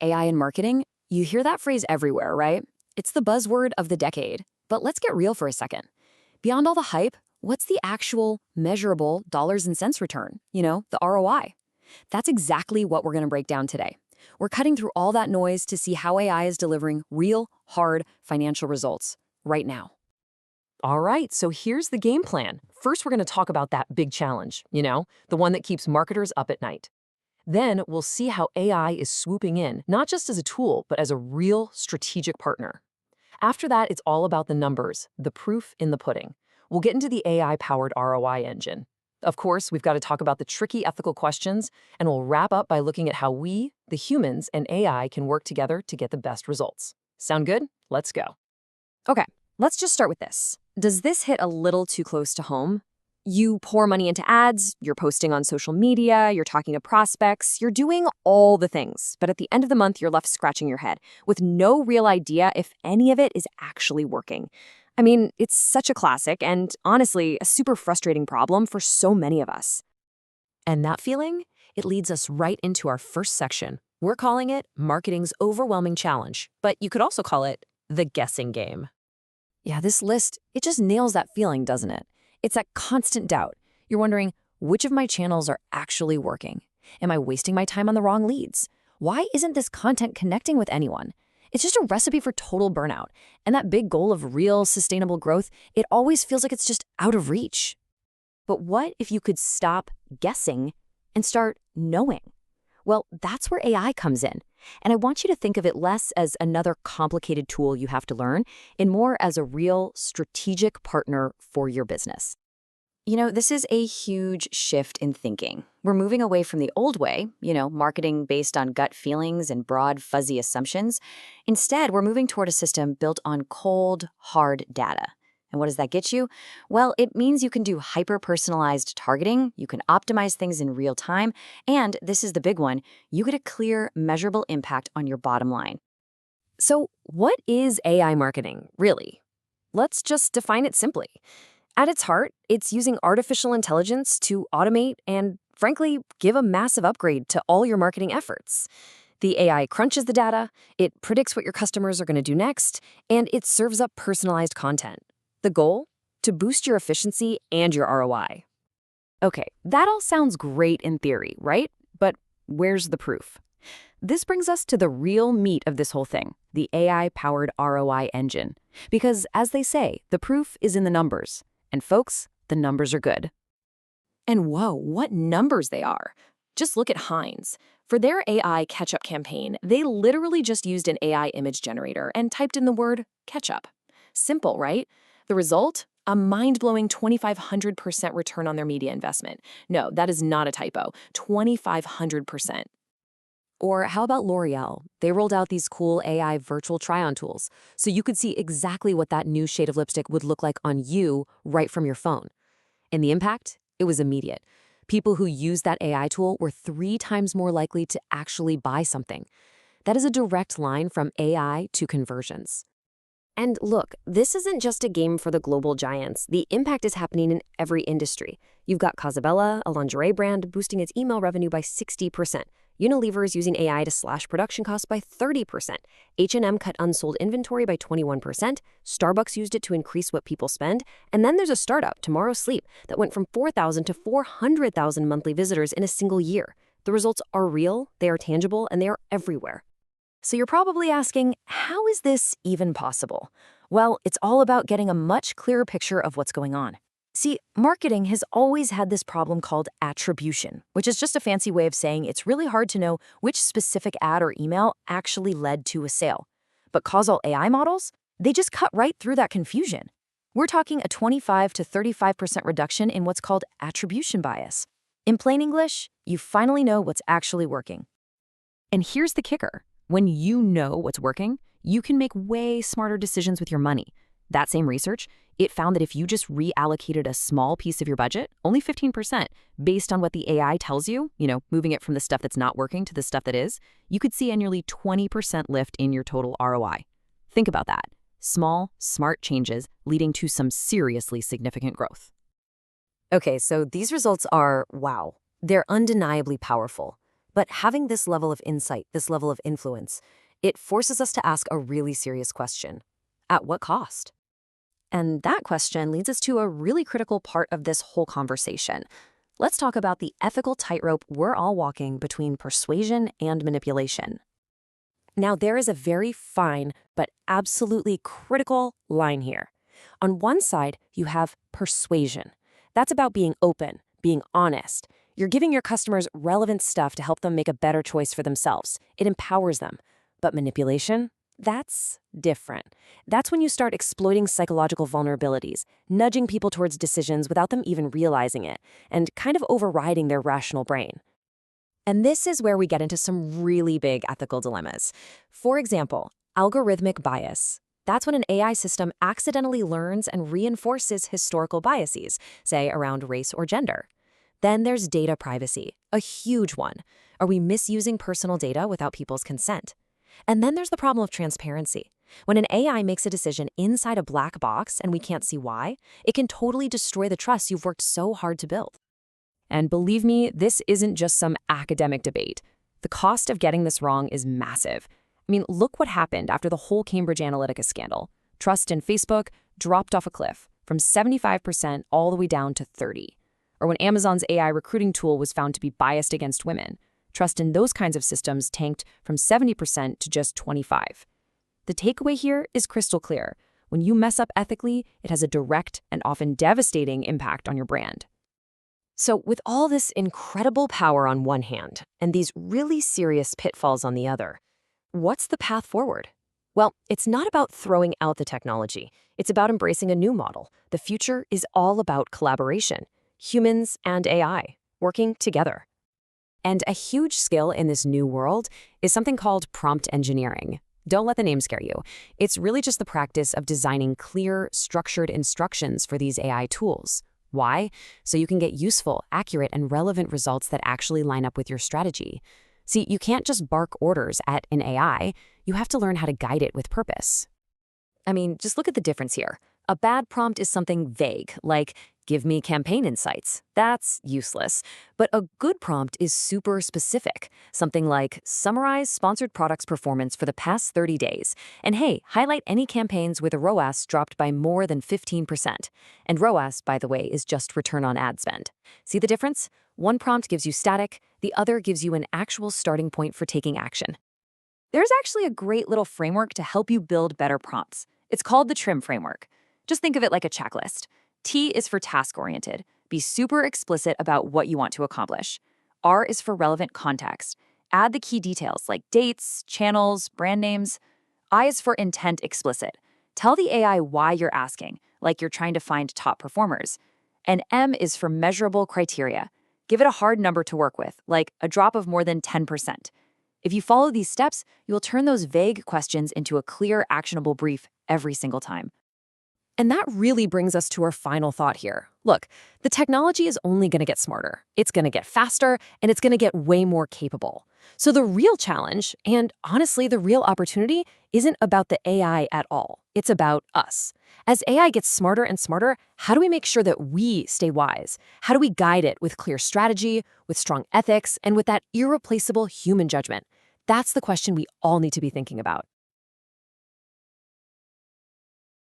AI in marketing, you hear that phrase everywhere, right? It's the buzzword of the decade. But let's get real for a second. Beyond all the hype, what's the actual measurable dollars and cents return? The ROI. That's exactly what we're going to break down today. We're cutting through all that noise to see how AI is delivering real, hard financial results right now. All right, so here's the game plan. First, we're going to talk about that big challenge, the one that keeps marketers up at night. Then we'll see how AI is swooping in, not just as a tool, but as a real strategic partner. After that, it's all about the numbers, the proof in the pudding. We'll get into the AI-powered ROI engine. Of course, we've got to talk about the tricky ethical questions, and we'll wrap up by looking at how we, the humans, and AI can work together to get the best results. Sound good? Let's go. Okay, let's just start with this. Does this hit a little too close to home? You pour money into ads, you're posting on social media, you're talking to prospects, you're doing all the things. But at the end of the month, you're left scratching your head with no real idea if any of it is actually working. I mean, it's such a classic and, honestly, a super frustrating problem for so many of us. And that feeling, it leads us right into our first section. We're calling it Marketing's Overwhelming Challenge, but you could also call it the guessing game. Yeah, this list, it just nails that feeling, doesn't it? It's that constant doubt. You're wondering, which of my channels are actually working? Am I wasting my time on the wrong leads? Why isn't this content connecting with anyone? It's just a recipe for total burnout. And that big goal of real, sustainable growth, it always feels like it's just out of reach. But what if you could stop guessing and start knowing? Well, that's where AI comes in. And I want you to think of it less as another complicated tool you have to learn, and more as a real strategic partner for your business. This is a huge shift in thinking. We're moving away from the old way, marketing based on gut feelings and broad, fuzzy assumptions. Instead, we're moving toward a system built on cold, hard data. And what does that get you? Well, it means you can do hyper-personalized targeting, you can optimize things in real time, and this is the big one, you get a clear, measurable impact on your bottom line. So what is AI marketing, really? Let's just define it simply. At its heart, it's using artificial intelligence to automate and, frankly, give a massive upgrade to all your marketing efforts. The AI crunches the data, it predicts what your customers are going to do next, and it serves up personalized content. The goal? To boost your efficiency and your ROI. Okay, that all sounds great in theory, right? But where's the proof? This brings us to the real meat of this whole thing, the AI-powered ROI engine. Because, as they say, the proof is in the numbers. And folks, the numbers are good. And whoa, what numbers they are. Just look at Heinz. For their AI ketchup campaign, they literally just used an AI image generator and typed in the word ketchup. Simple, right? The result? A mind-blowing 2,500% return on their media investment. No, that is not a typo. 2,500%. Or how about L'Oreal? They rolled out these cool AI virtual try-on tools, so you could see exactly what that new shade of lipstick would look like on you right from your phone. And the impact? It was immediate. People who used that AI tool were 3 times more likely to actually buy something. That is a direct line from AI to conversions. And look, this isn't just a game for the global giants. The impact is happening in every industry. You've got Casabella, a lingerie brand, boosting its email revenue by 60%. Unilever is using AI to slash production costs by 30%. H&M cut unsold inventory by 21%. Starbucks used it to increase what people spend. And then there's a startup, Tomorrow Sleep, that went from 4,000 to 400,000 monthly visitors in a single year. The results are real, they are tangible, and they are everywhere. So you're probably asking, how is this even possible? Well, it's all about getting a much clearer picture of what's going on. See, marketing has always had this problem called attribution, which is just a fancy way of saying it's really hard to know which specific ad or email actually led to a sale. But causal AI models, they just cut right through that confusion. We're talking a 25 to 35% reduction in what's called attribution bias. In plain English, you finally know what's actually working. And here's the kicker. When you know what's working, you can make way smarter decisions with your money. That same research, it found that if you just reallocated a small piece of your budget, only 15%, based on what the AI tells you, moving it from the stuff that's not working to the stuff that is, you could see a nearly 20% lift in your total ROI. Think about that. Small, smart changes leading to some seriously significant growth. Okay, so these results are, wow, they're undeniably powerful. But having this level of insight, this level of influence, it forces us to ask a really serious question. At what cost? And that question leads us to a really critical part of this whole conversation. Let's talk about the ethical tightrope we're all walking between persuasion and manipulation. Now, there is a very fine but absolutely critical line here. On one side, you have persuasion. That's about being open, being honest. You're giving your customers relevant stuff to help them make a better choice for themselves. It empowers them. But manipulation? That's different. That's when you start exploiting psychological vulnerabilities, nudging people towards decisions without them even realizing it, and kind of overriding their rational brain. And this is where we get into some really big ethical dilemmas. For example, algorithmic bias. That's when an AI system accidentally learns and reinforces historical biases, say around race or gender. Then there's data privacy, a huge one. Are we misusing personal data without people's consent? And then there's the problem of transparency. When an AI makes a decision inside a black box and we can't see why, it can totally destroy the trust you've worked so hard to build. And believe me, this isn't just some academic debate. The cost of getting this wrong is massive. I mean, look what happened after the whole Cambridge Analytica scandal. Trust in Facebook dropped off a cliff from 75% all the way down to 30%. Or when Amazon's AI recruiting tool was found to be biased against women. Trust in those kinds of systems tanked from 70% to just 25%. The takeaway here is crystal clear. When you mess up ethically, it has a direct and often devastating impact on your brand. So with all this incredible power on one hand and these really serious pitfalls on the other, what's the path forward? Well, it's not about throwing out the technology. It's about embracing a new model. The future is all about collaboration. Humans and AI working together. And a huge skill in this new world is something called prompt engineering. Don't let the name scare you. It's really just the practice of designing clear, structured instructions for these AI tools. Why? So you can get useful, accurate, and relevant results that actually line up with your strategy. See, you can't just bark orders at an AI. You have to learn how to guide it with purpose. I mean, just look at the difference here. A bad prompt is something vague, like, give me campaign insights. That's useless. But a good prompt is super specific. Something like, summarize sponsored products performance for the past 30 days. And hey, highlight any campaigns with a ROAS dropped by more than 15%. And ROAS, by the way, is just return on ad spend. See the difference? One prompt gives you static, the other gives you an actual starting point for taking action. There's actually a great little framework to help you build better prompts. It's called the TRIM framework. Just think of it like a checklist. T is for task-oriented. Be super explicit about what you want to accomplish. R is for relevant context. Add the key details like dates, channels, brand names. I is for intent explicit. Tell the AI why you're asking, like you're trying to find top performers. And M is for measurable criteria. Give it a hard number to work with, like a drop of more than 10%. If you follow these steps, you'll turn those vague questions into a clear, actionable brief every single time. And that really brings us to our final thought here. Look, the technology is only going to get smarter. It's going to get faster, and it's going to get way more capable. So the real challenge, and honestly the real opportunity, isn't about the AI at all. It's about us. As AI gets smarter and smarter, how do we make sure that we stay wise? How do we guide it with clear strategy, with strong ethics, and with that irreplaceable human judgment? That's the question we all need to be thinking about.